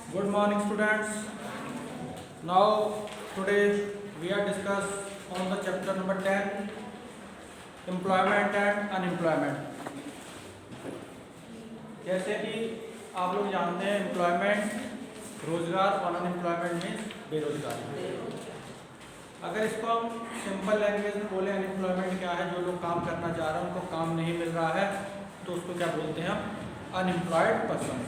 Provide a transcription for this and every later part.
Good morning, students. Now, today we are discuss on the chapter number 10, employment and unemployment. जैसे कि आप लोग जानते हैं एम्प्लॉयमेंट रोजगार और अनएम्प्लॉयमेंट मीन्स बेरोजगारी। अगर इसको हम सिंपल लैंग्वेज में बोले अनएम्प्लॉयमेंट क्या है, जो लोग काम करना चाह रहे हैं उनको काम नहीं मिल रहा है, तो उसको क्या बोलते हैं हम अनएम्प्लॉयड पर्सन।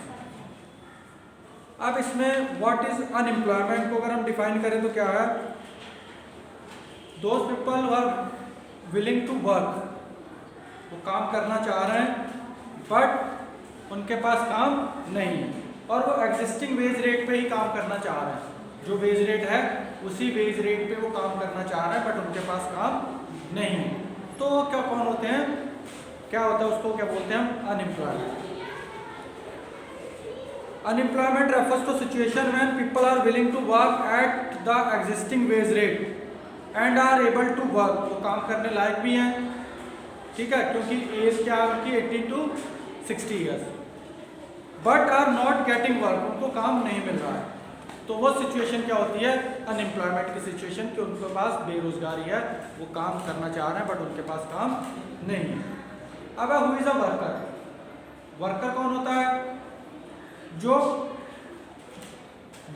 अब इसमें व्हाट इज अनएम्प्लॉयमेंट को अगर हम डिफाइन करें तो क्या है, those people who are willing to work, वो काम करना चाह रहे हैं बट उनके पास काम नहीं है, और वो एग्जिस्टिंग वेज रेट पे ही काम करना चाह रहे हैं। जो वेज रेट है उसी वेज रेट पे वो काम करना चाह रहे हैं बट उनके पास काम नहीं है, तो क्या कौन होते हैं, क्या होता है, उसको क्या बोलते हैं हम unemployed. Unemployment refers to situation when people are willing to work at the existing wage rate and are able to work, वो काम करने लायक भी हैं, ठीक है, क्योंकि एज क्या है उनकी 18 to 60 years, but are not getting work, उनको काम नहीं मिल रहा है। तो वो सिचुएशन क्या होती है, अनएम्प्लॉयमेंट की सिचुएशन, कि उनके पास बेरोजगारी है, वो काम करना चाह रहे हैं बट उनके पास काम नहीं है। अब who is a worker, worker कौन होता है, जो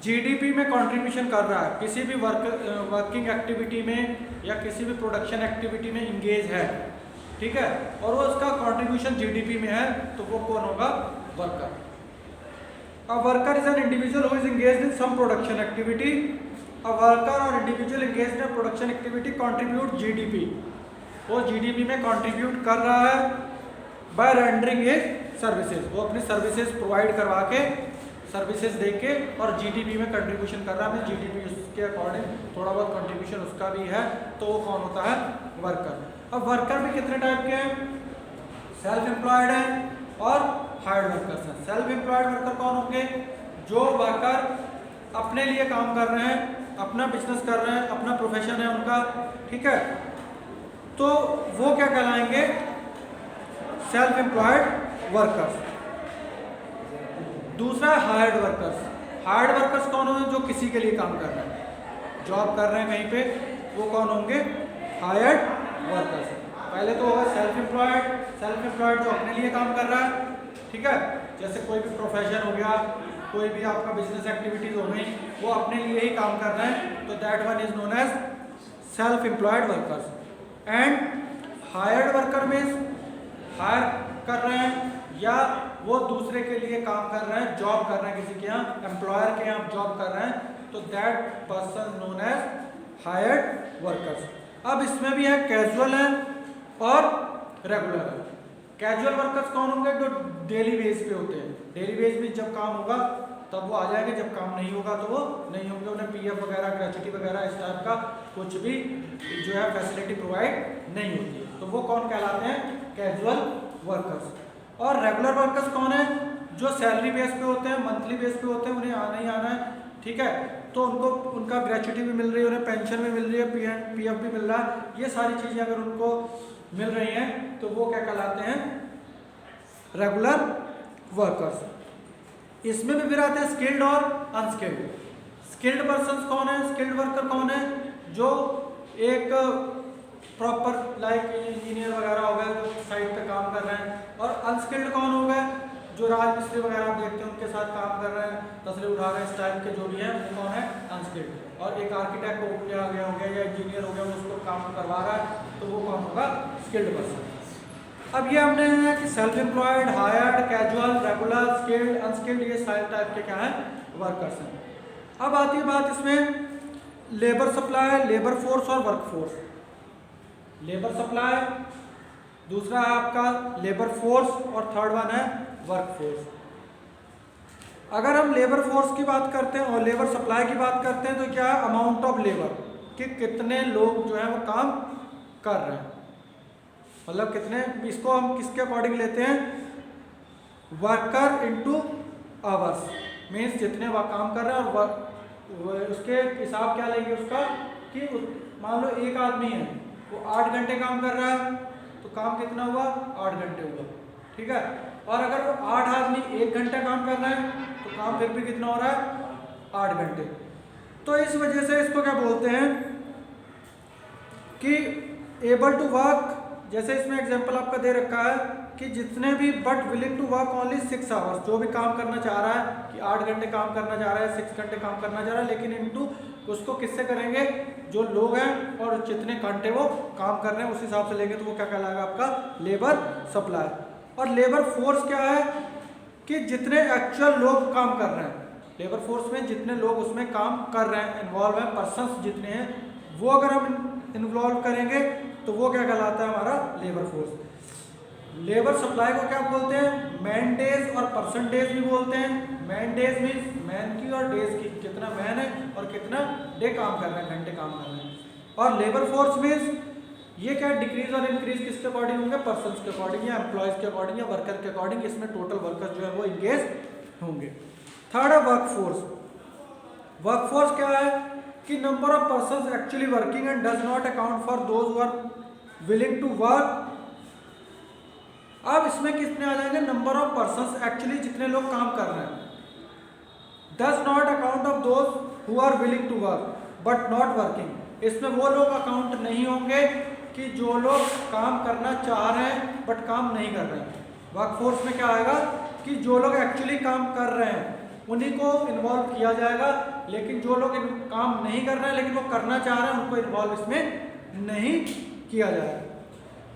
जीडीपी में कंट्रीब्यूशन कर रहा है, किसी भी वर्किंग एक्टिविटी में या किसी भी प्रोडक्शन एक्टिविटी में इंगेज है, ठीक है, और वो उसका कंट्रीब्यूशन जीडीपी में है, तो वो कौन होगा, worker. A worker is an individual who is engaged in some production activity. A worker और individual engaged in production activity contribute GDP, वो जीडीपी में कंट्रीब्यूट कर रहा है बाय रेंडरिंग ए सर्विसेज, वो अपनी सर्विसेज प्रोवाइड करवा के, सर्विसेज दे के, और जीडीपी में कंट्रीब्यूशन कर रहा है, जीडीपी उसके अकॉर्डिंग थोड़ा बहुत कंट्रीब्यूशन उसका भी है, तो वो कौन होता है, वर्कर। अब वर्कर भी कितने टाइप के हैं, सेल्फ एम्प्लॉयड हैं और हायर्ड वर्कर्स हैं। सेल्फ एम्प्लॉयड वर्कर कौन होंगे, जो वर्कर अपने लिए काम कर रहे हैं, अपना बिजनेस कर रहे हैं, अपना प्रोफेशन है उनका, ठीक है, तो वो क्या कहलाएंगे, सेल्फ एम्प्लॉयड वर्कर्स। दूसरा है हायर्ड वर्कर्स। हायर्ड वर्कर्स कौन होंगे, जो किसी के लिए काम कर रहे हैं, जॉब कर रहे हैं कहीं पे, वो कौन होंगे, हायर्ड वर्कर्स। पहले तो होगा सेल्फ एम्प्लॉयड, सेल्फ एम्प्लॉयड जो अपने लिए काम कर रहा है, ठीक है, जैसे कोई भी प्रोफेशन हो गया, कोई भी आपका बिजनेस एक्टिविटीज हो गई, वो अपने लिए ही काम कर रहे हैं, तो that one is known as self employed workers. And hired worker means hire कर रहे हैं या वो दूसरे के लिए काम कर रहे हैं, जॉब कर रहे हैं, किसी के यहाँ एम्प्लॉयर के यहाँ जॉब कर रहे हैं, तो that person known as hired workers. अब इसमें भी है कैजुअल है और रेगुलर है। कैजुअल वर्कर्स कौन होंगे, जो डेली बेस पे होते हैं, डेली बेस में जब काम होगा तब वो आ जाएंगे, जब काम नहीं होगा तो वो नहीं होंगे, उन्हें पीएफ वगैरह, ग्रेच्युटी वगैरह इस टाइप का कुछ भी जो है फैसिलिटी प्रोवाइड नहीं होती है, तो वो कौन कहलाते हैं, कैजुअल वर्कर्स। और रेगुलर वर्कर्स कौन है, जो सैलरी बेस पे होते हैं, मंथली बेस पे होते हैं, उन्हें आना ही आना है, ठीक है, तो उनको उनका ग्रेच्युटी भी मिल रही है, उन्हें पेंशन भी मिल रही है, पीएफ भी मिल रहा है, ये सारी चीज़ें अगर उनको मिल रही हैं तो वो क्या कहलाते हैं, रेगुलर वर्कर्स। इसमें भी फिर आते हैं स्किल्ड और अनस्किल्ड। स्किल्ड पर्सन कौन है, स्किल्ड वर्कर कौन है, जो एक प्रॉपर लाइक इंजीनियर वगैरह हो गए, जो साइट पे काम कर रहे हैं। और अनस्किल्ड कौन हो गए, जो राजमिस्त्री वगैरह आप देखते हैं उनके साथ काम कर रहे हैं, तसले उठा रहे हैं, इस टाइप के जो भी हैं, वो कौन है, अनस्किल्ड। और एक आर्किटेक्ट हो गया या इंजीनियर हो गया, उसको काम करवा रहा है, तो वो कौन होगा, स्किल्ड पर्सन। अब ये हमने कि self employed, hired, casual, regular, skilled, unskilled, ये सारे टाइप के क्या है, वर्कर्स हैं। अब आती है बात इसमें लेबर सप्लाई, लेबर फोर्स और वर्क फोर्स। लेबर सप्लाई, दूसरा है आपका लेबर फोर्स, और थर्ड वन है वर्क फोर्स। अगर हम लेबर फोर्स की बात करते हैं और लेबर सप्लाई की बात करते हैं, तो क्या है, अमाउंट ऑफ लेबर, कि कितने लोग जो है वो काम कर रहे हैं, मतलब कितने, इसको हम किसके अकॉर्डिंग लेते हैं, वर्कर इनटू आवर्स, मीन्स जितने वह काम कर रहे हैं, और उसके हिसाब क्या लेंगे उसका, कि मान लो एक आदमी है, वो 8 घंटे काम कर रहा है, तो काम कितना हुआ, 8 घंटे हुआ, ठीक है, और अगर वो 8 आदमी 1 घंटा काम कर रहे हैं तो काम फिर भी कितना हो रहा है, 8 घंटे। तो इस वजह से इसको क्या बोलते हैं कि एबल टू वर्क, जैसे इसमें एग्जांपल आपका दे रखा है कि जितने भी but willing to work only 6 hours, जो भी काम करना चाह रहा है कि 8 घंटे काम करना चाह रहा है, 6 घंटे काम करना चाह रहा है, लेकिन इनटू उसको किससे करेंगे, जो लोग हैं और जितने घंटे वो काम कर रहे हैं उस हिसाब से लेंगे, तो वो क्या कहलाएगा आपका लेबर सप्लाई। और लेबर फोर्स क्या है कि जितने एक्चुअल लोग काम कर रहे हैं, लेबर फोर्स में जितने लोग उसमें काम कर रहे हैं, इन्वॉल्व हैं, पर्सन्स जितने हैं, वो अगर हम इन्वॉल्व करेंगे तो वो क्या कहलाता है हमारा लेबर फोर्स। लेबर सप्लाई को क्या बोलते हैं, मैन डेज और पर्सन डेज भी बोलते हैं। मैन डेज मीन्स मैन की और डेज की, कितना मैन है और कितना डे काम कर रहे हैं, घंटे काम कर रहे हैं। और लेबर फोर्स मीन्स ये क्या डिक्रीज और इंक्रीज किसके अकॉर्डिंग होंगे, पर्सन के अकॉर्डिंग या एम्प्लॉयज के अकॉर्डिंग या वर्कर के अकॉर्डिंग, इसमें टोटल वर्कर्स जो है वो इंगेज होंगे। थर्ड है वर्कफोर्स। वर्कफोर्स क्या है कि number of persons actually working and does not account for those who are willing to work. अब इसमें कितने आ जाएंगे, नंबर ऑफ पर्सन्स एक्चुअली जितने लोग काम कर रहे हैं, does not account of those who are willing to work but not working. इसमें वो लोग अकाउंट नहीं होंगे कि जो लोग काम करना चाह रहे हैं बट काम नहीं कर रहे हैं। वर्कफोर्स में क्या आएगा कि जो लोग एक्चुअली काम कर रहे हैं उन्हीं को इन्वॉल्व किया जाएगा, लेकिन जो लोग काम नहीं कर रहे हैं लेकिन वो करना चाह रहे हैं उनको इन्वॉल्व इसमें नहीं किया जाएगा।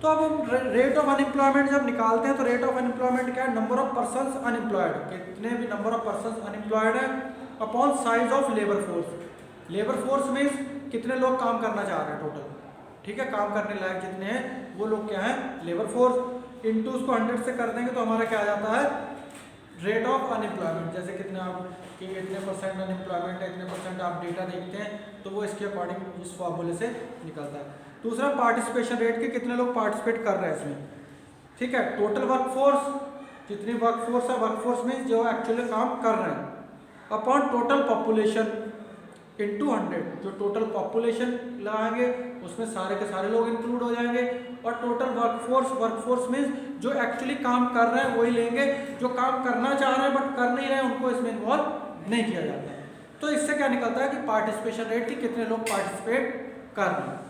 तो अब हम रेट ऑफ अनएम्प्लॉयमेंट जब निकालते हैं तो रेट ऑफ अनएम्प्लॉयमेंट क्या है, नंबर ऑफ पर्सन्स अनएम्प्लॉयड, कितने भी नंबर ऑफ पर्सन्स अनएम्प्लॉयड है, upon size of labour force. Labour force means कितने लोग काम करना चाह रहे हैं टोटल, ठीक है, काम करने लायक जितने हैं वो लोग क्या है लेबर फोर्स, इनटू उसको 100 से कर देंगे तो हमारा क्या आ जाता है रेट ऑफ अनएम्प्लॉयमेंट। जैसे कितने आप कि इतने परसेंट अनएम्प्लॉयमेंट है, इतने परसेंट आप डेटा देखते हैं तो वो इसके अकॉर्डिंग इस फॉर्मूले से निकलता है। दूसरा पार्टिसिपेशन रेट के कितने लोग पार्टिसिपेट कर रहे हैं इसमें, ठीक है। टोटल वर्कफोर्स, जितनी वर्कफोर्स है, वर्कफोर्स में जो एक्चुअली काम कर रहे हैं, अपॉन टोटल पॉपुलेशन इनटू 100। जो टोटल पॉपुलेशन लगाएंगे उसमें सारे के सारे लोग इंक्लूड हो जाएंगे, और टोटल वर्कफोर्स, वर्कफोर्स में जो एक्चुअली काम कर रहे हैं वही लेंगे, जो काम करना चाह रहे हैं बट कर नहीं रहे हैं उनको इसमें इन्वॉल्व नहीं किया जाता है। तो इससे क्या निकलता है कि पार्टिसिपेशन रेट की कितने लोग पार्टिसिपेट कर रहे हैं।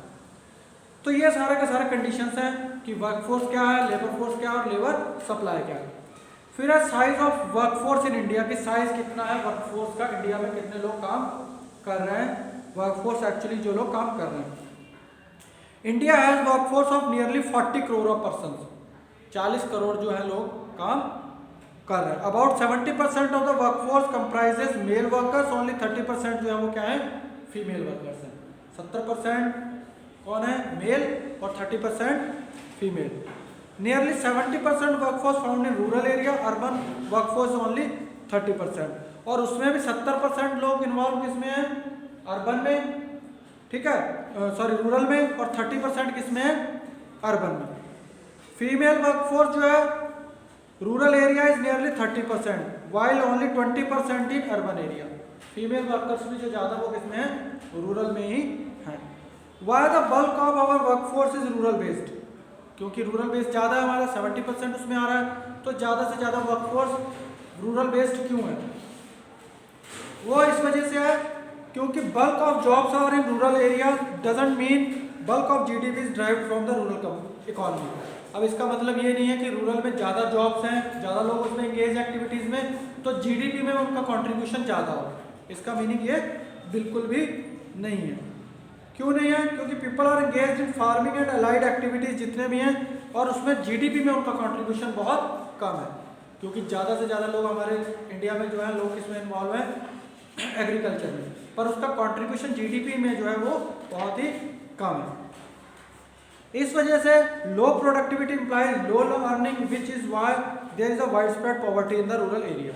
तो ये सारे के सारे कंडीशंस हैं कि वर्कफोर्स क्या है, लेबर फोर्स क्या है और लेबर सप्लाई क्या है। फिर है size of workforce in India, की साइज कितना है वर्कफोर्स का, इंडिया में कितने लोग काम कर रहे हैं, वर्कफोर्स एक्चुअली जो लोग काम कर रहे हैं। India has workforce of nearly 40 crore of person, 40 crore जो है लोग काम कर रहे हैं। About 70% of the workforce comprises male workers, only 30% जो है वो क्या है फीमेल वर्कर्स हैं। 70% कौन है मेल और 30% female. Nearly 70% workforce found in rural area, urban workforce only 30%, और उसमें भी 70% लोग इन्वॉल्व किसमें हैं अर्बन में, ठीक है, सॉरी रूरल में, और 30% किसमें है अर्बन में। फीमेल वर्कफोर्स जो है rural area is nearly 30%, while only 20% in urban area. Female workers भी जो ज़्यादा वो किसमें है रूरल में ही है। Why the bulk of our workforce is rural based, क्योंकि रूरल बेस्ड ज़्यादा है हमारा, 70% उसमें आ रहा है, तो ज़्यादा से ज़्यादा वर्कफोर्स रूरल बेस्ड क्यों है, वो इस वजह से है क्योंकि bulk of jobs are in rural area doesn't mean bulk of GDP is driven from the rural economy. अब इसका मतलब ये नहीं है कि रूरल में ज़्यादा जॉब्स हैं, ज़्यादा लोग उसमें इंगेज एक्टिविटीज़ में, तो जीडीपी में उनका कंट्रीब्यूशन ज़्यादा हो, इसका मीनिंग ये बिल्कुल भी नहीं है। क्यों नहीं है, क्योंकि people are engaged in farming and allied activities जितने भी हैं, और उसमें जीडीपी में उनका कंट्रीब्यूशन बहुत कम है, क्योंकि ज़्यादा से ज़्यादा लोग हमारे इंडिया में जो है लोग किसमें इन्वॉल्व हैं एग्रीकल्चर में, पर उसका कंट्रीब्यूशन जीडीपी में जो है वो बहुत ही कम है। इस वजह से low productivity implies low earning which is why there is a widespread poverty in the rural area.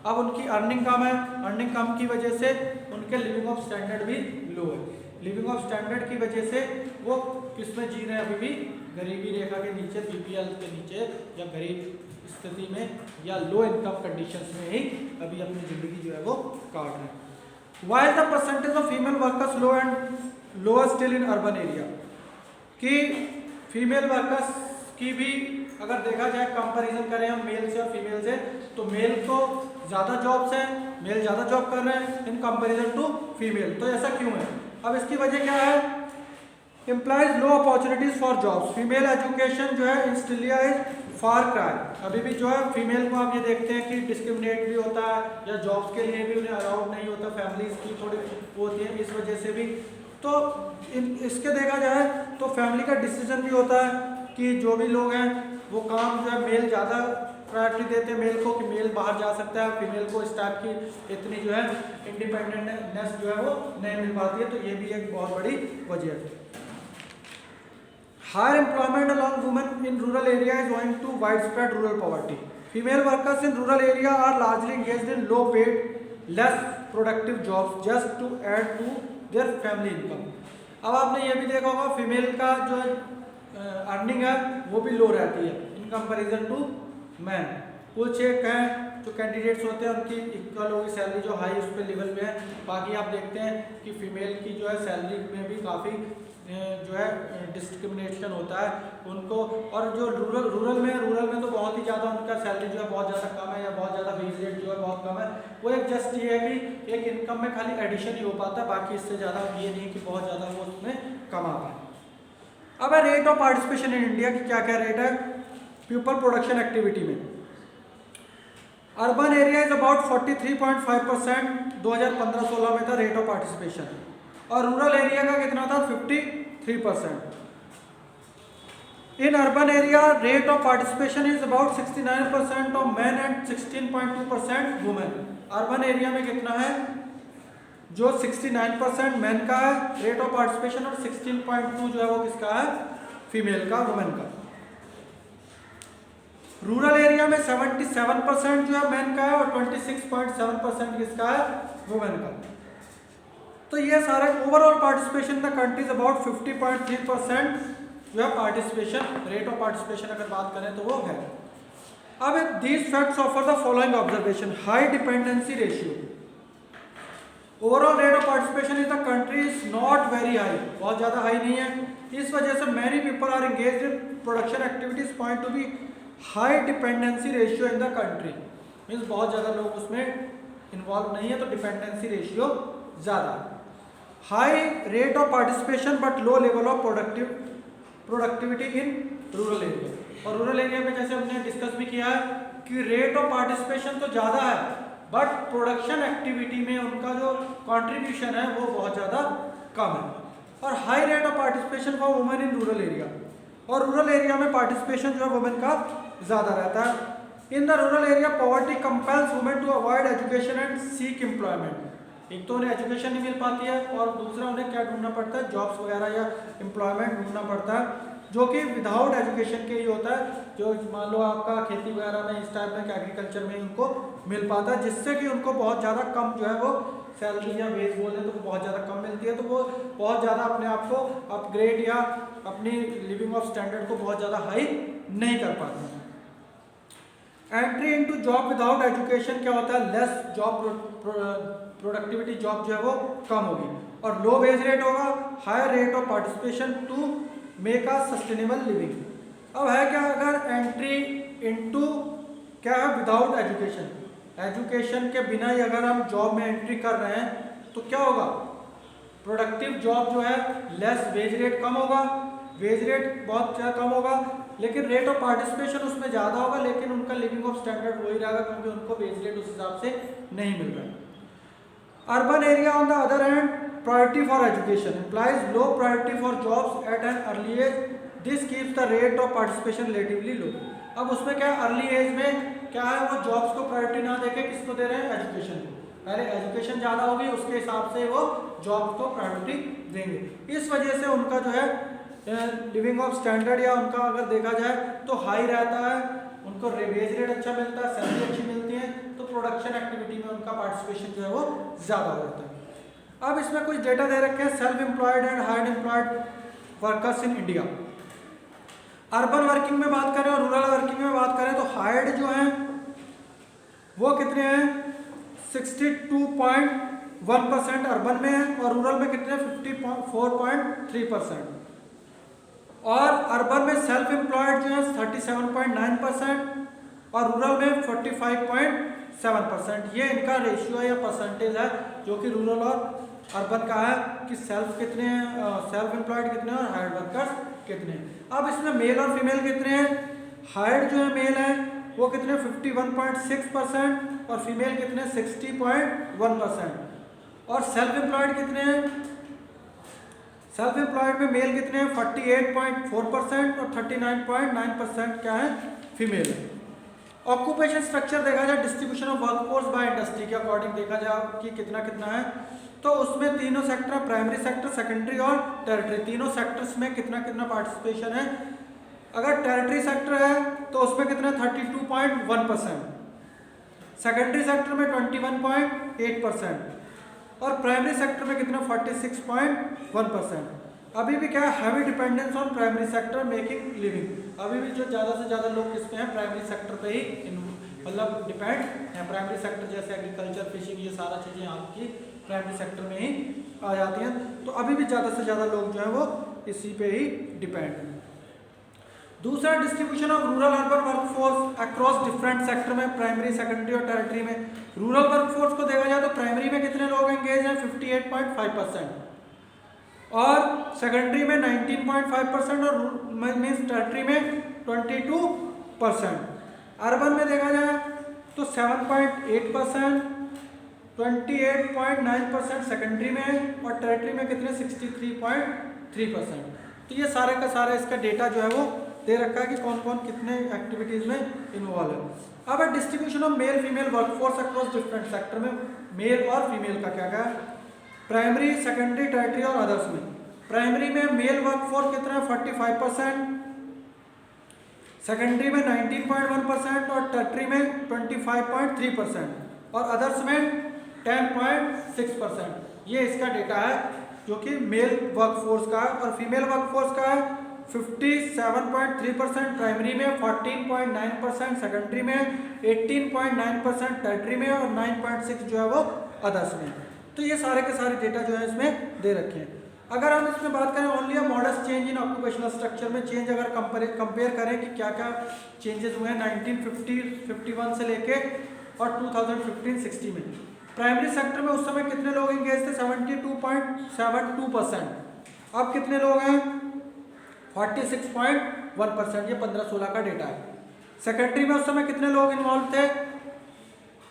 अब उनकी अर्निंग कम है, अर्निंग कम की वजह से उनके लिविंग ऑफ स्टैंडर्ड भी लो है, लिविंग ऑफ स्टैंडर्ड की वजह से वो किसमें जी रहे हैं अभी भी गरीबी रेखा के नीचे, बीपीएल के नीचे, या गरीब स्थिति में या लो इनकम कंडीशंस में ही अभी अपनी ज़िंदगी जो है वो काट रहे हैं। Why the percentage of female workers low and lower still in urban area, कि फीमेल वर्कर्स की भी अगर देखा जाए कंपैरिजन करें हम मेल से और फीमेल से, तो मेल को ज़्यादा जॉब्स हैं, मेल ज़्यादा जॉब कर रहे हैं इन कंपेरिजन टू फीमेल। तो ऐसा क्यों है? अब इसकी वजह क्या है? Implies low opportunities for jobs, female education जो है in Australia is far cry. अभी भी जो है फीमेल को आप ये देखते हैं कि डिस्क्रिमिनेट भी होता है, या जॉब्स के लिए भी उन्हें अलाउड नहीं होता, फैमिलीज की थोड़ी वो होती है, इस वजह से भी। तो इसके देखा जाए तो फैमिली का डिसीजन भी होता है कि जो भी लोग हैं वो काम जो है मेल ज़्यादा प्रायोरिटी देते हैं मेल को, कि मेल बाहर जा सकता है, फीमेल को इस टाइप की इतनी जो है इंडिपेंडेंटनेस जो है वो नहीं मिल पाती है। तो ये भी एक बहुत बड़ी वजह है। Higher employment along women in rural area is owing to widespread rural poverty. Female workers in rural area are largely engaged in low paid less productive jobs just to add to their family income. अब आपने ये भी देखा होगा female का जो earning है वो भी लो रहती है इन कंपैरिजन टू मैन। कुछ एक हैं जो कैंडिडेट्स होते हैं उनकी इक्वल होगी सैलरी जो हाई उस पर लेवल पे है, बाकी आप देखते हैं कि फीमेल की जो है सैलरी में भी काफ़ी जो है डिस्क्रिमिनेशन होता है उनको। और जो रूरल में तो बहुत ही ज़्यादा उनका सैलरी जो है बहुत ज़्यादा कम है, या बहुत ज़्यादा वेज रेट जो है बहुत कम है। वो एक जस्ट ये है कि एक इनकम में खाली एडिशन ही हो पाता है, बाकी इससे ज़्यादा ये नहीं कि बहुत ज़्यादा वो उसमें कमा पाए। अब है rate of participation in India की क्या क्या रेट है पीपल प्रोडक्शन एक्टिविटी में। अर्बन एरिया इज अबाउट 43.5% 2015-16 में था रेट ऑफ पार्टिसिपेशन, और रूरल एरिया का कितना था 53%। In urban area rate of participation is about 69% of man and 16.2% women. Urban area में कितना है जो 69% मैन का है रेट ऑफ पार्टिसिपेशन, और 16.2 जो है वो किसका है फीमेल का, वुमेन का। रूरल एरिया में 77% जो है मैन का है और 26.7% किसका है वुमेन का। तो ये सारे overall participation the country is about 50.3% जो है पार्टिसिपेशन रेट ऑफ पार्टिसिपेशन अगर बात करें तो वो है। अब these facts offer the following observation. High dependency ratio, overall rate of participation in the country is not very high, बहुत ज़्यादा हाई नहीं है। इस वजह से many people are engaged in production activities point to be high dependency ratio in the country. Means बहुत ज़्यादा लोग उसमें इन्वॉल्व नहीं है तो डिपेंडेंसी रेशियो ज़्यादा। High rate of participation but low level of productivity in rural area. और rural area में जैसे हमने डिस्कस भी किया है कि रेट ऑफ पार्टिसिपेशन तो ज़्यादा है बट प्रोडक्शन एक्टिविटी में उनका जो कंट्रीब्यूशन है वो बहुत ज़्यादा कम है। और high rate of participation for women in rural area, और रूरल एरिया में पार्टिसिपेशन जो है वुमेन का ज़्यादा रहता है। In the rural area poverty compels women to avoid education and seek employment. एक तो उन्हें एजुकेशन नहीं मिल पाती है और दूसरा उन्हें क्या ढूंढना पड़ता है जॉब्स वगैरह या एम्प्लॉयमेंट ढूंढना पड़ता है जो कि विदाउट एजुकेशन के ही होता है, जो मान लो आपका खेती वगैरह में इस टाइप में एग्रीकल्चर में उनको मिल पाता है, जिससे कि उनको बहुत ज़्यादा कम जो है वो सैलरी या वेज बोल दें तो बहुत ज़्यादा कम मिलती है, तो वो बहुत ज़्यादा अपने आप को अपग्रेड या अपनी लिविंग ऑफ स्टैंडर्ड को बहुत ज़्यादा हाई नहीं कर पाते हैं। Entry into job without education क्या होता है, लेस जॉब प्रोडक्टिविटी, जॉब जो है वो कम होगी, और लो वेज रेट होगा, higher rate of participation to make a sustainable living. अब है क्या, अगर एंट्री इनटू क्या है विदाउट एजुकेशन, एजुकेशन के बिना ही अगर हम जॉब में एंट्री कर रहे हैं तो क्या होगा, प्रोडक्टिव जॉब जो है लेस वेज रेट कम होगा, वेज रेट बहुत ज़्यादा कम होगा, लेकिन रेट ऑफ पार्टिसिपेशन उसमें ज़्यादा होगा, लेकिन उनका लिविंग ऑफ स्टैंडर्ड वही रहेगा क्योंकि उनको वेज रेट उस हिसाब से नहीं मिल रहा है। Urban area on the other hand priority for education implies low priority for jobs at an early age, this keeps the rate of participation relatively low. अब उसमें क्या है, अर्ली एज में क्या है, वो जॉब्स को प्रायोरिटी ना देके किसको दे रहे हैं, एजुकेशन को। पहले एजुकेशन ज़्यादा होगी उसके हिसाब से वो जॉब्स को प्रायोरिटी देंगे। इस वजह से उनका जो है लिविंग ऑफ स्टैंडर्ड या उनका अगर देखा जाए तो हाई रहता है, उनको वेज रेट अच्छा मिलता है, सैलरी अच्छी मिलती है, तो प्रोडक्शन एक्टिविटी में उनका पार्टिसिपेशन जो है वो ज़्यादा होता है। अब इसमें कुछ डेटा दे रखे हैं self employed and hired employed workers in India. Urban working में बात करें और रूरल वर्किंग में बात करें तो हायर्ड जो हैं वो कितने हैं, 62.1% अर्बन में है, और रूरल में कितने 54.3%, और अर्बन में सेल्फ एम्प्लॉयड जो है 37.9% और रूरल में 45.6%। 7%। ये इनका रेशियो या परसेंटेज है जो कि रूरल और अर्बन का है कि सेल्फ कितने हैं, सेल्फ एम्प्लॉयड कितने हैं और हायर्ड वर्कर्स कितने हैं। अब इसमें मेल और फीमेल कितने हैं? हायर्ड जो है मेल है वो कितने 51.6% और फीमेल कितने 60.1%। और सेल्फ एम्प्लॉयड कितने हैं? सेल्फ एम्प्लॉयड में मेल कितने हैं 48.4% और 39.9% क्या है फीमेल है। ऑक्यूपेशन स्ट्रक्चर देखा जाए, distribution of workforce by industry के अकॉर्डिंग देखा जाए कि कितना कितना है, तो उसमें तीनों सेक्टर, प्राइमरी सेक्टर, सेकेंडरी और टेरिटरी, तीनों सेक्टर्स में कितना कितना पार्टिसिपेशन है। अगर टेरिटरी सेक्टर है तो उसमें कितना 32.1%, सेकेंडरी सेक्टर में 21.8% और प्राइमरी सेक्टर में कितना 46.1%। अभी भी क्या है, heavy dependence on primary sector making living, अभी भी जो ज़्यादा से ज़्यादा लोग किस पे हैं, प्राइमरी सेक्टर पे ही मतलब डिपेंड है। प्राइमरी सेक्टर जैसे एग्रीकल्चर, फिशिंग, ये सारा चीज़ें आपकी प्राइमरी सेक्टर में ही आ जाती हैं। तो अभी भी ज़्यादा से ज़्यादा लोग जो है वो इसी पे ही डिपेंड हैं। दूसरा, distribution of rural urban workforce across different sector में, प्राइमरी, सेकेंडरी और टेरिटरी में। रूरल वर्कफोर्स को देखा जाए तो प्राइमरी में कितने लोग एंगेज हैं 58.5% और सेकेंडरी में 19.5% और मीन्स टेरिटरी में 22%। अर्बन में देखा जाए तो 7.8%, 28.9% सेकेंडरी में और टेरिटरी में कितने 63.3%। तो ये सारे का सारा इसका डेटा जो है वो दे रखा है कि कौन कौन कितने एक्टिविटीज में इन्वॉल्व है। अब distribution of male female workforce across different sector में मेल और फीमेल का क्या क्या है, प्राइमरी, सेकेंडरी, टेरिटरी और अदर्स में। प्राइमरी में मेल वर्कफोर्स कितना है 45%, सेकेंडरी में 19.1% और टेरिटरी में 25.3% और अदर्स में 10.6%। ये इसका डेटा है जो कि मेल वर्कफोर्स का है। और फीमेल वर्कफोर्स का है 57.3% प्राइमरी में, 14.9% सेकेंडरी में, 18.9% टेरिटरी में और 9.6 जो है वो अदर्स में। तो ये सारे के सारे डेटा जो है इसमें दे रखे हैं। अगर हम इसमें बात करें only a modest change in occupational structure में, चेंज अगर कंपेयर करें कि क्या क्या चेंजेस हुए हैं 1950-51 से लेके और 2015-60 में। प्राइमरी सेक्टर में उस समय कितने लोग एंगेज थे 72.72%, अब कितने लोग हैं 46.1%, ये 15-16 का डेटा है। सेकेंडरी में उस समय कितने लोग इन्वॉल्व थे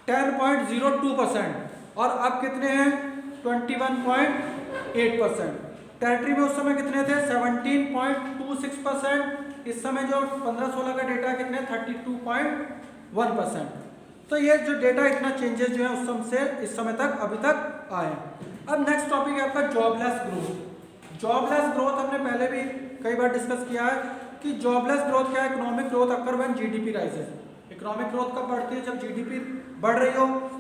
10.02% और अब कितने हैं 21.8%। टेरिटरी में उस समय कितने थे 17.26%, इस समय जो 15-16 का डेटा है कितने 32.1%। तो ये जो डेटा इतना चेंजेस जो है उस समय से इस समय तक अभी तक आए। अब नेक्स्ट टॉपिक है आपका जॉबलेस ग्रोथ। जॉबलेस ग्रोथ हमने पहले भी कई बार डिस्कस किया है कि जॉबलेस ग्रोथ क्या है, economic growth occur when GDP rises. Economic growth कब बढ़ती है, जब जीडीपी बढ़ रही हो।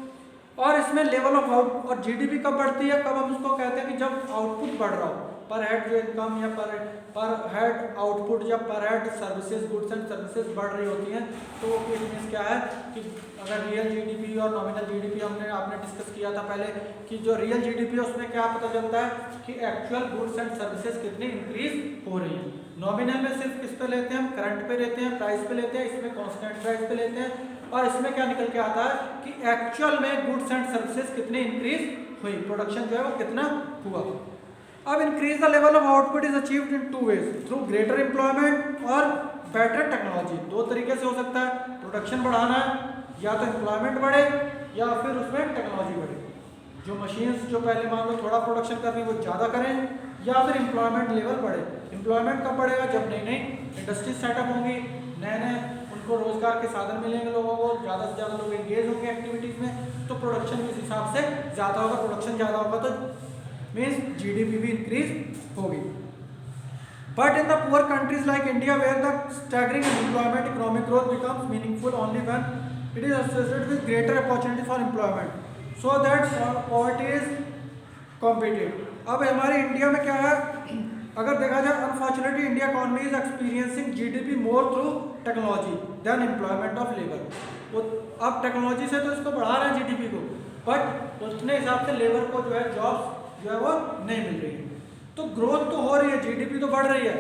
और इसमें लेवल ऑफ आउट और जीडीपी कब बढ़ती है, कब हम उसको कहते हैं कि जब आउटपुट बढ़ रहा हो, पर हेड जो इनकम या पर हेड आउटपुट या पर head services, goods and services बढ़ रही होती हैं। तो वो मीन्स क्या है कि अगर रियल जीडीपी और नॉमिनल जीडीपी आपने डिस्कस किया था पहले कि जो रियल जीडीपी है उसमें क्या पता चलता है कि एक्चुअल गुड्स एंड सर्विसेज कितनी इंक्रीज हो रही है। नॉमिनल में सिर्फ किस पे लेते हैं हम, करंट पे लेते हैं, प्राइस पे लेते हैं, इसमें कांस्टेंट प्राइस पे लेते हैं। और इसमें क्या निकल के आता है कि एक्चुअल में गुड्स एंड सर्विसेज कितनी इंक्रीज हुई, प्रोडक्शन जो है वो कितना हुआ। अब increase the level of output is achieved in 2 ways, through greater employment और बेटर टेक्नोलॉजी। 2 तरीके से हो सकता है, प्रोडक्शन बढ़ाना है या तो एम्प्लॉयमेंट बढ़े या फिर उसमें टेक्नोलॉजी बढ़े। जो मशीन्स जो पहले मान लो थोड़ा प्रोडक्शन कर रही है वो ज़्यादा करें या फिर एम्प्लॉयमेंट लेवल बढ़े। एम्प्लॉयमेंट कब बढ़ेगा, जब नई नई इंडस्ट्रीज सेटअप होंगी, नए नए उनको रोजगार के साधन मिलेंगे, लोगों को ज़्यादा से ज़्यादा लोग एंगेज होंगे एक्टिविटीज़ में, तो प्रोडक्शन भी इस हिसाब से ज़्यादा होगा। प्रोडक्शन ज़्यादा होगा तो मीन्स जीडीपी भी इंक्रीज होगी। But in the poor countries like India where the staggering employment economic growth becomes meaningful only when it is associated with greater opportunity for employment so that poverty is competitive. अब हमारे India में क्या है, अगर देखा जाए unfortunately India economy is experiencing GDP more through technology than employment of labour. अब technology से तो इसको बढ़ा रहे हैं जीडीपी को, बट उतने हिसाब से लेबर को जो है जॉब्स जो है वो नहीं मिल रही है। तो ग्रोथ तो हो रही है, जीडीपी तो बढ़ रही है,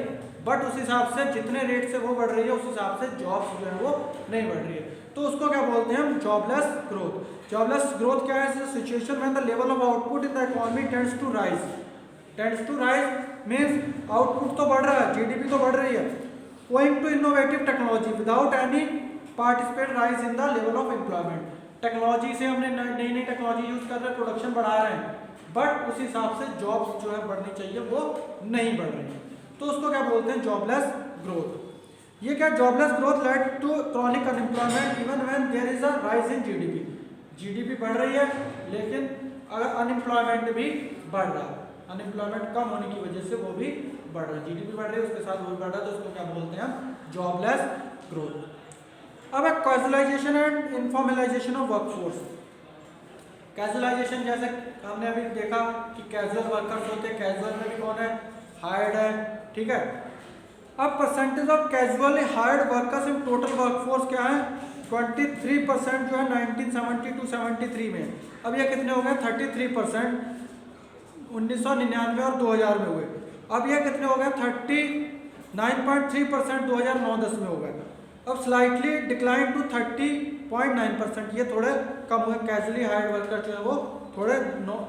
बट उस हिसाब से जितने रेट से वो बढ़ रही है उस हिसाब से जॉब्स जो है वो नहीं बढ़ रही है। तो उसको क्या बोलते हैं हम, जॉबलेस ग्रोथ। जॉबलेस ग्रोथ क्या है, situation when the level of output in the economy tends to rise means output तो बढ़ रहा है, जीडीपी तो बढ़ रही है, going to innovative technology without any participate rise in the level of employment. Technology से हमने नई नई टेक्नोलॉजी यूज कर रहे हैं, प्रोडक्शन बढ़ा रहे हैं, बट उस हिसाब से जॉब्स जो है बढ़नी चाहिए वो नहीं बढ़ रही है, तो उसको क्या बोलते हैं, जॉबलेस ग्रोथ। ये क्या, jobless growth led to chronic unemployment even when there is a rise in GDP. GDP बढ़ रही है लेकिन अगर अनएम्प्लॉयमेंट भी बढ़ रहा है, अनएम्प्लॉयमेंट कम होने की वजह से वो भी बढ़ रहा है, जीडीपी बढ़ रही है उसके साथ वो भी बढ़ रहा है, तो उसको क्या बोलते हैं हम, जॉबलेस ग्रोथ। अब है casualisation and informalisation of workforce. Casualisation जैसे हमने अभी देखा कि कैजुअल वर्कर्स होते हैं, कैजुअल में भी कौन है, हायर्ड है, ठीक है। अब percentage of casually hired workers in total workforce क्या है, 23% जो है 1972-73 में। अब ये कितने हो गए, 33% 1999 और 2000 में हुए। अब ये कितने हो गए, 39.3% 2009-10 में हो गए। अब स्लाइटली डिक्लाइन टू 30.9%, ये थोड़े कम हुए, कैजुअली हायर्ड वर्कर जो है वो थोड़े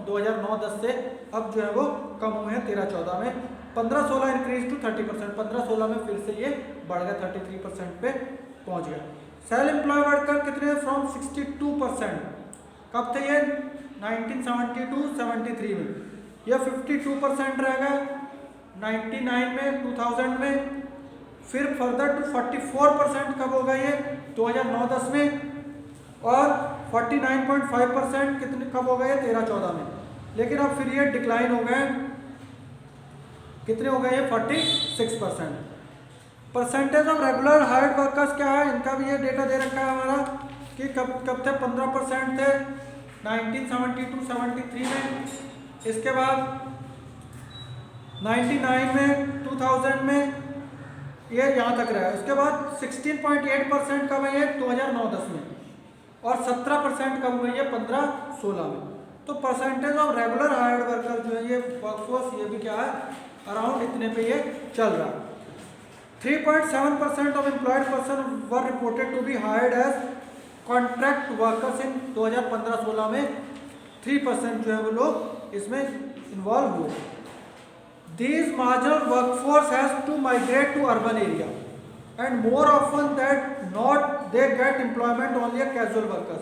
2009-10 से अब जो है वो कम हुए हैं 13-14 में। 15-16 इंक्रीज टू 30%, 15-16 में फिर से ये बढ़ गया 33% पे पहुंच गया। सेल्फ एम्प्लॉय वर्कर कितने, फ्रॉम 62%, कब थे ये, 1972-73 में, ये 52% रह गया 99 में, 2000 में, फिर फर्दर टू 44% कब होगा ये, 2009-10 में, और 49.5% कितने कब हो गए, 13-14 में। लेकिन अब फिर ये डिक्लाइन हो गए, कितने हो गए ये, 46%। Percentage of regular hired workers क्या है, इनका भी ये डेटा दे रखा है हमारा कि कब थे, 15% थे 1972-73 में, इसके बाद 99 में, 2000 में, ये यहाँ तक रहा है। उसके बाद 16.8% कब है ये, 2009-10 में, और 17% कब हुई है, 15-16 में। तो percentage of regular hired worker जो है ये वर्कफोर्स, ये भी क्या है, अराउंड इतने पे ये चल रहा है। 3.7% of employed person were reported to be hired as contract workers in 2015-16 में 3% जो है वो लोग इसमें इन्वॉल्व हुए। These marginal workforce has to migrate to urban area, and more often that not they get employment only as casual workers,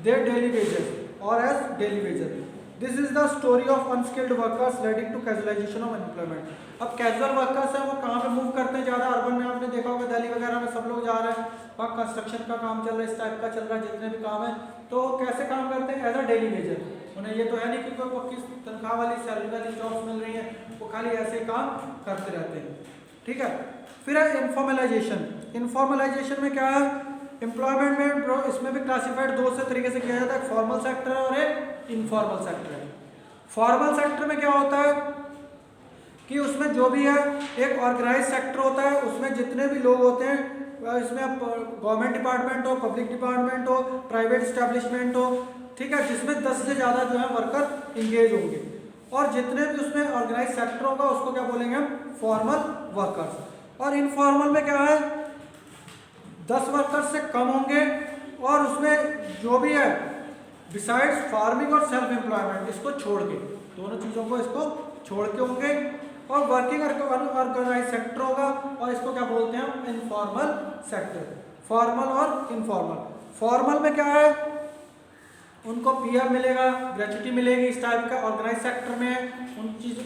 their daily wages or as daily wages. This is the story of unskilled workers leading to casualization of unemployment. अब casual workers हैं वो कहाँ पे move करते हैं ज़्यादा, urban में आपने देखा होगा, दिल्ली वगैरह में सब लोग जा रहे हैं, वहाँ कंस्ट्रक्शन का काम चल रहा है, इस टाइप का चल रहा है, जितने भी काम है, तो कैसे काम करते हैं, एज अ डेली वेजर। उन्हें ये तो है नहीं कि कोई पक्की तनख्वाह वाली सैलरी वाली जॉब्स मिल रही है, वो खाली ऐसे काम करते रहते हैं, ठीक है। फिर है इनफॉर्मलाइजेशन। इनफॉर्मलाइजेशन में क्या है, एम्प्लॉयमेंट में इसमें भी क्लासिफाइड दो से तरीके से किया जाता है, फॉर्मल सेक्टर और एक इनफॉर्मल सेक्टर है। फॉर्मल सेक्टर में क्या होता है कि उसमें जो भी है एक ऑर्गेनाइज सेक्टर होता है, उसमें जितने भी लोग होते हैं, इसमें गवर्नमेंट डिपार्टमेंट हो, पब्लिक डिपार्टमेंट हो, प्राइवेट इस्टेब्लिशमेंट हो, ठीक है, जिसमें 10 से ज़्यादा जो है वर्कर इंगेज होंगे, और जितने भी उसमें ऑर्गेनाइज सेक्टर होगा उसको क्या बोलेंगे हम, फॉर्मल वर्कर्स। और इनफॉर्मल में क्या है, 10 वर्कर्स से कम होंगे, और उसमें जो भी है बिसाइड्स फार्मिंग और सेल्फ एम्प्लॉयमेंट, इसको छोड़ के, दोनों चीज़ों को इसको छोड़ के होंगे, और वर्किंग ऑर्गेनाइज सेक्टर होगा, और इसको क्या बोलते हैं हम, इनफॉर्मल सेक्टर। फॉर्मल और इनफॉर्मल। फॉर्मल में क्या है, उनको पीएफ मिलेगा, ग्रेच्युटी मिलेगी, इस टाइप का, ऑर्गेनाइज सेक्टर में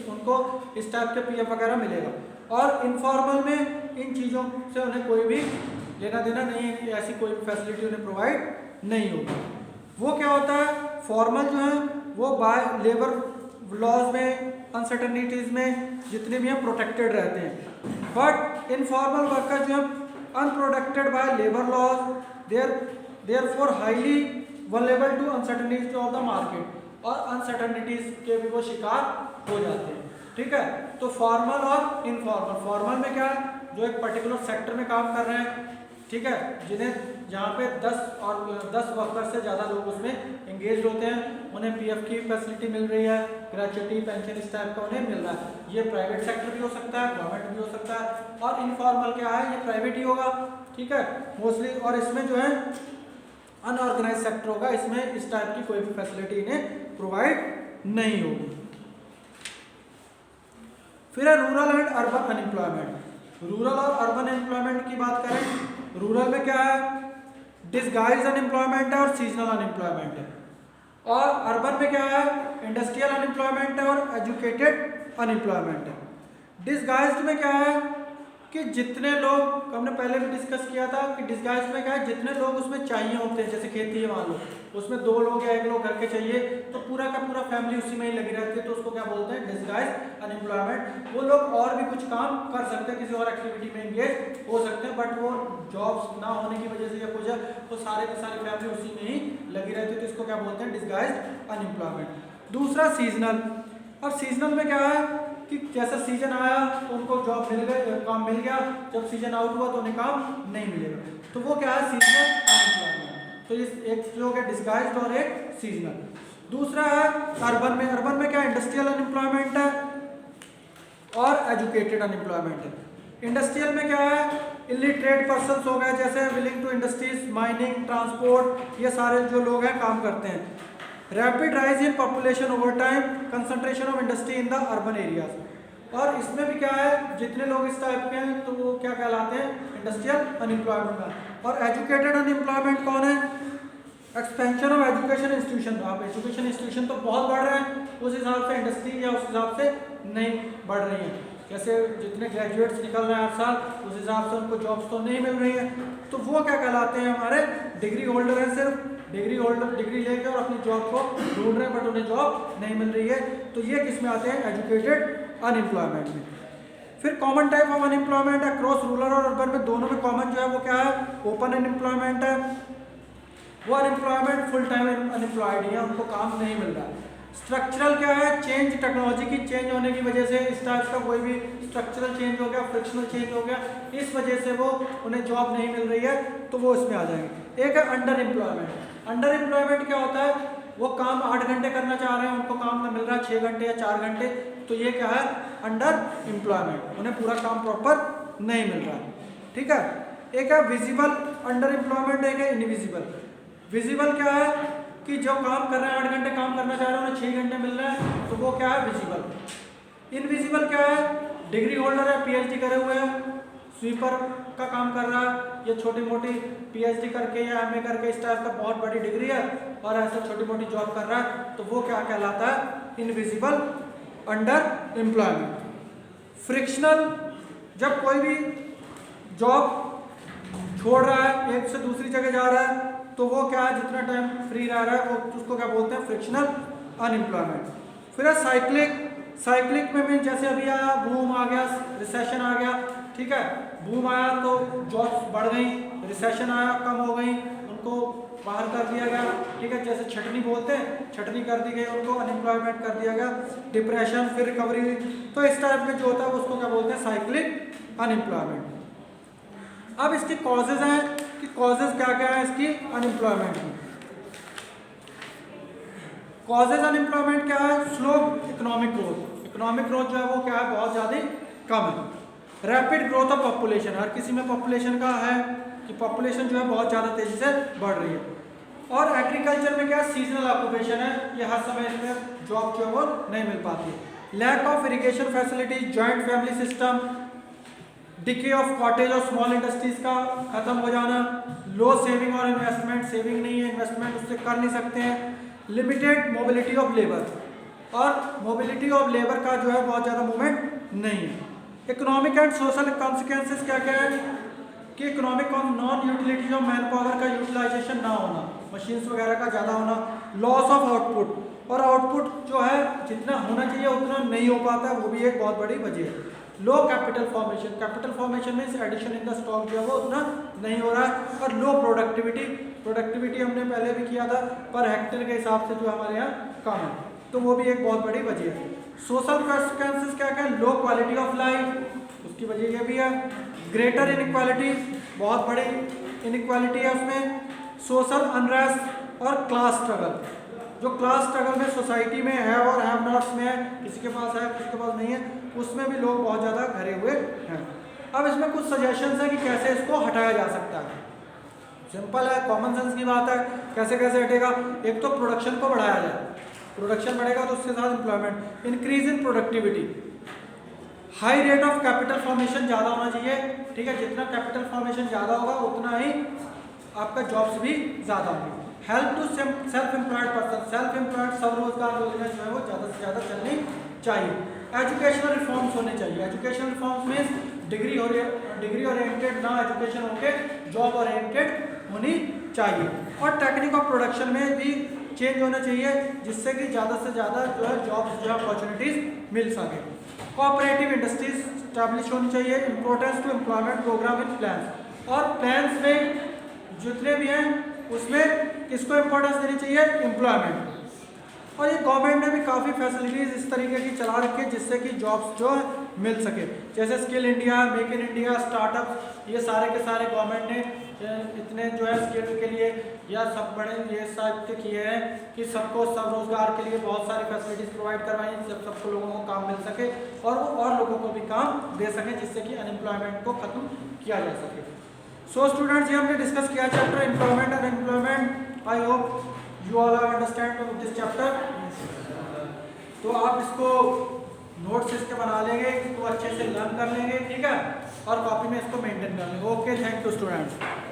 उनको इस टाइप के पीएफ वगैरह मिलेगा, और इनफॉर्मल में इन चीज़ों से उन्हें कोई भी लेना देना नहीं है, कि ऐसी कोई फैसिलिटी उन्हें प्रोवाइड नहीं होगी। वो क्या होता है, फॉर्मल जो है वो बाय लेबर लॉज में, अनसर्टनिटीज़ में जितने भी हैं प्रोटेक्टेड रहते हैं, बट इनफॉर्मल वर्कर जो है unprotected by labour laws, therefore highly vulnerable to uncertainties of the market, और अनसर्टनिटीज के भी वो शिकार हो जाते हैं, ठीक है। तो फॉर्मल और इनफॉर्मल। फॉर्मल में क्या है, जो एक पर्टिकुलर सेक्टर में काम कर रहे हैं, ठीक है, जिन्हें जहाँ पे 10 वर्कर से ज़्यादा लोग उसमें एंगेज होते हैं, उन्हें पीएफ की फैसिलिटी मिल रही है, ग्रेच्युटी, पेंशन, इस टाइप का उन्हें मिल रहा है। ये प्राइवेट सेक्टर भी हो सकता है, गवर्नमेंट भी हो सकता है, और इनफॉर्मल क्या है, ये प्राइवेट ही होगा, ठीक है, मोस्टली। और इसमें जो है अनऑर्गेनाइज सेक्टर होगा, इसमें इस टाइप की कोई भी फैसिलिटी इन्हें प्रोवाइड नहीं होगी। फिर है rural and urban unemployment. Rural और अर्बन एम्प्लॉयमेंट की बात करें, रूरल में क्या है, डिसगाइज अनएम्प्लॉयमेंट है और सीजनल अनएम्प्लॉयमेंट है, और अर्बन में क्या है, इंडस्ट्रियल अनएम्प्लॉयमेंट है और एजुकेटेड अनएम्प्लॉयमेंट है। डिसगाइज्ड में क्या है कि जितने लोग, हमने पहले भी डिस्कस किया था कि डिसगाइज्ड में क्या है, जितने लोग उसमें चाहिए होते हैं, जैसे खेती है मान लो, उसमें 2 लोग या 1 लोग घर के चाहिए, तो पूरा का पूरा फैमिली उसी में ही लगी रहती है, तो उसको क्या बोलते हैं, डिसगाइज्ड अनएम्प्लॉयमेंट। वो लोग और भी कुछ काम कर सकते हैं, किसी और एक्टिविटी में एंगेज हो सकते हैं, बट वो जॉब्स ना होने की वजह से या कुछ, वो सारे की सारी फैमिली उसी में ही लगी रहती है, तो इसको क्या बोलते हैं, डिसगाइज्ड अनएम्प्लॉयमेंट। दूसरा सीजनल। अब सीजनल में क्या है कि जैसा सीजन आया तो उनको जॉब मिल गई, काम मिल गया, जब सीजन आउट हुआ तो उन्हें काम नहीं मिलेगा, तो वो क्या है, सीजनल अनएम्प्लॉयमेंट। तो इस एक जो है डिसगाइज्ड और एक सीजनल। दूसरा है अर्बन में। अर्बन में क्या, इंडस्ट्रियल अनएम्प्लॉयमेंट है और एजुकेटेड अनएम्प्लॉयमेंट है। इंडस्ट्रियल में क्या है, इलिटरेट पर्सन्स हो गए, जैसे willing to industries, mining, transport, ये सारे जो लोग हैं काम करते हैं। Rapid rise in population over time, concentration of industry in the urban areas. और इसमें भी क्या है, जितने लोग इस टाइप के हैं तो वो क्या कहलाते हैं, इंडस्ट्रियल अनएम्प्लॉयमेंट में। और एजुकेटेड अनएम्प्लॉयमेंट कौन है, एक्सपेंशन ऑफ एजुकेशन इंस्टीट्यूशन। आप एजुकेशन इंस्टीट्यूशन तो बहुत बढ़ रहे हैं, उस हिसाब से इंडस्ट्री या उस हिसाब से नहीं बढ़ रही है। जैसे जितने ग्रेजुएट्स निकल रहे हैं हर साल, उस हिसाब से उनको जॉब्स तो नहीं मिल रही है, तो वो क्या कहलाते हैं, हमारे डिग्री होल्डर हैं, सिर्फ डिग्री होल्डर डिग्री लेके और अपनी जॉब को ढूंढ रहे हैं, बट उन्हें जॉब नहीं मिल रही है, तो ये किस में आते हैं, एजुकेटेड अनएम्प्लॉयमेंट में। फिर कॉमन टाइप ऑफ अनएम्प्लॉयमेंट है, क्रॉस रूरल और अर्बन में दोनों में कॉमन जो है वो क्या है, ओपन अनएम्प्लॉयमेंट है। वो अनएम्प्लॉयमेंट फुल टाइम अनएम्प्लॉयड है, उनको काम नहीं मिल रहा है। स्ट्रक्चरल क्या है, चेंज, टेक्नोलॉजी की चेंज होने की वजह से इस टाइप का कोई भी स्ट्रक्चरल चेंज हो गया, फ्रिक्शनल चेंज हो गया, इस वजह से वो उन्हें जॉब नहीं मिल रही है, तो वो इसमें आ जाएंगे। एक है अंडर एम्प्लॉयमेंट। अंडर एम्प्लॉयमेंट क्या होता है, वो काम 8 घंटे करना चाह रहे हैं, उनको काम ना मिल रहा है 6 घंटे या 4 घंटे, तो ये क्या है, अंडर एम्प्लॉयमेंट, उन्हें पूरा काम प्रॉपर नहीं मिल रहा है। ठीक है। एक है विजिबल अंडर एम्प्लॉयमेंट, एक है इनविजिबल। विजिबल क्या है कि जो काम कर रहे हैं, 8 घंटे काम करना चाह रहे हैं, उन्हें 6 घंटे मिल रहे हैं, तो वो क्या है, विजिबल। इनविजिबल क्या है, डिग्री होल्डर है, पीएचडी करे हुए हैं, स्वीपर का काम कर रहा है, ये छोटी मोटी पीएचडी करके या एमए करके इस टाइप का बहुत बड़ी डिग्री है और ऐसा छोटी मोटी जॉब कर रहा है, तो वो क्या कहलाता है, इनविजिबल अंडर एम्प्लॉयमेंट। फ्रिक्शनल, जब कोई भी जॉब छोड़ रहा है, एक से दूसरी जगह जा रहा है, तो वो क्या है, जितना टाइम फ्री रह रहा है वो उसको क्या बोलते हैं, फ्रिक्शनल अनएम्प्लॉयमेंट। फिर है साइक्लिक। साइक्लिक में भी जैसे अभी आया, बूम आ गया, रिसेशन आ गया, ठीक है, बूम आया तो जॉब्स बढ़ गई, रिसेशन आया कम हो गई, उनको बाहर कर दिया गया, ठीक है, जैसे छटनी बोलते हैं, छटनी कर दी गई, उनको अनएम्प्लॉयमेंट कर दिया गया, डिप्रेशन, फिर रिकवरी हुई, तो इस टाइप में जो होता है उसको क्या बोलते हैं, साइक्लिक अनएम्प्लॉयमेंट। अब इसके कॉजेज हैं कि कॉजेज क्या क्या है इसकी अनएम्प्लॉयमेंट की। कॉजेज अनएम्प्लॉयमेंट क्या है, slow economic growth. Economic growth जो है वो क्या है, बहुत ज़्यादा कम है। रैपिड ग्रोथ ऑफ पॉपुलेशन, हर किसी में पॉपुलेशन का है कि पॉपुलेशन जो है बहुत ज़्यादा तेज़ी से बढ़ रही है। और एग्रीकल्चर में क्या, सीजनल ऑक्यूपेशन है, ये हर समय इसमें जॉब जो है वो नहीं मिल पाती है। Lack of irrigation facilities, joint family system, decay of cottage और स्मॉल इंडस्ट्रीज का खत्म हो जाना, लो सेविंग और इन्वेस्टमेंट, सेविंग नहीं है, इन्वेस्टमेंट उससे कर नहीं सकते हैं, लिमिटेड मोबिलिटी ऑफ लेबर, और मोबिलिटी ऑफ लेबर का जो है बहुत ज़्यादा मूवमेंट नहीं है। इकोनॉमिक एंड सोशल कॉन्सिक्वेंसेस क्या क्या है कि इकोनॉमिक और non utility of man power का यूटिलाइजेशन ना होना, मशीन्स वगैरह का ज़्यादा होना, लॉस ऑफ आउटपुट, और आउटपुट जो है जितना होना चाहिए उतना नहीं हो पाता है, वो भी एक बहुत बड़ी वजह है। लो कैपिटल फॉर्मेशन, कैपिटल फॉर्मेशन में एडिशन इन द स्टॉक जो है वो उतना नहीं हो रहा है, और लो प्रोडक्टिविटी, प्रोडक्टिविटी हमने पहले भी किया था, पर हेक्टेयर के हिसाब से जो हमारे यहाँ कम है, तो वो भी एक बहुत बड़ी वजह है। सोशल कॉन्सिक्वेंसेस क्या क्या है, लो क्वालिटी ऑफ लाइफ, उसकी वजह ये भी है। ग्रेटर इनइक्वालिटी, बहुत बड़ी इनइक्वालिटी है उसमें। सोशल अनरेस्ट और क्लास स्ट्रगल, जो क्लास स्ट्रगल में सोसाइटी में है और हैव नॉट्स में है, किसी के पास है किसी के पास नहीं है, उसमें भी लोग बहुत ज़्यादा घिरे हुए हैं। अब इसमें कुछ सजेशंस हैं कि कैसे इसको हटाया जा सकता है। सिंपल है, कॉमन सेंस की बात है। कैसे कैसे हटेगा? एक तो प्रोडक्शन को बढ़ाया जाए, प्रोडक्शन बढ़ेगा तो उसके साथ employment, increase in productivity, high rate of capital formation ज़्यादा होना चाहिए, ठीक है, जितना कैपिटल फॉर्मेशन ज़्यादा होगा उतना ही आपका जॉब्स भी ज़्यादा होंगे। Help to self employed person, self employed स्वरोजगार योजना जो है वो ज़्यादा से ज़्यादा चलनी चाहिए। एजुकेशनल रिफॉर्म्स होने चाहिए, educational reforms means degree oriented ना एजुकेशन होके जॉब ओरिएंटेड होनी चाहिए। और टेक्निक ऑफ प्रोडक्शन में भी चेंज होना चाहिए जिससे कि ज़्यादा से ज़्यादा जो है जॉब्स जो है अपॉर्चुनिटीज़ मिल सके। कोऑपरेटिव इंडस्ट्रीज स्टैब्लिश होनी चाहिए। Importance to employment programme in plans, और प्लान्स में जितने भी हैं उसमें किसको इंपॉर्टेंस देनी चाहिए? एम्प्लॉयमेंट। और ये गवर्नमेंट ने भी काफ़ी फैसिलिटीज़ इस तरीके की चला रखी है जिससे कि जॉब्स जो है मिल सके, जैसे skill India, make in India, startup, ये सारे के सारे गवर्नमेंट ने इतने जो है स्किल के लिए या सब बड़े ये साबित किए हैं कि सबको स्वरोजगार के लिए बहुत सारी फैसिलिटीज़ प्रोवाइड करवाई जब सबको लोगों को काम मिल सके और वो और लोगों को भी काम दे सकें जिससे कि अनएम्प्लॉयमेंट को ख़त्म किया जा सके। सो स्टूडेंट्स, ये हमने डिस्कस किया chapter employment and employment. I hope you all have understand this chapter. तो आप इसको नोट्स इसके बना लेंगे, इसको अच्छे से लर्न कर लेंगे, ठीक है, और कॉपी में इसको मेंटेन कर लेंगे। Okay, thank you students.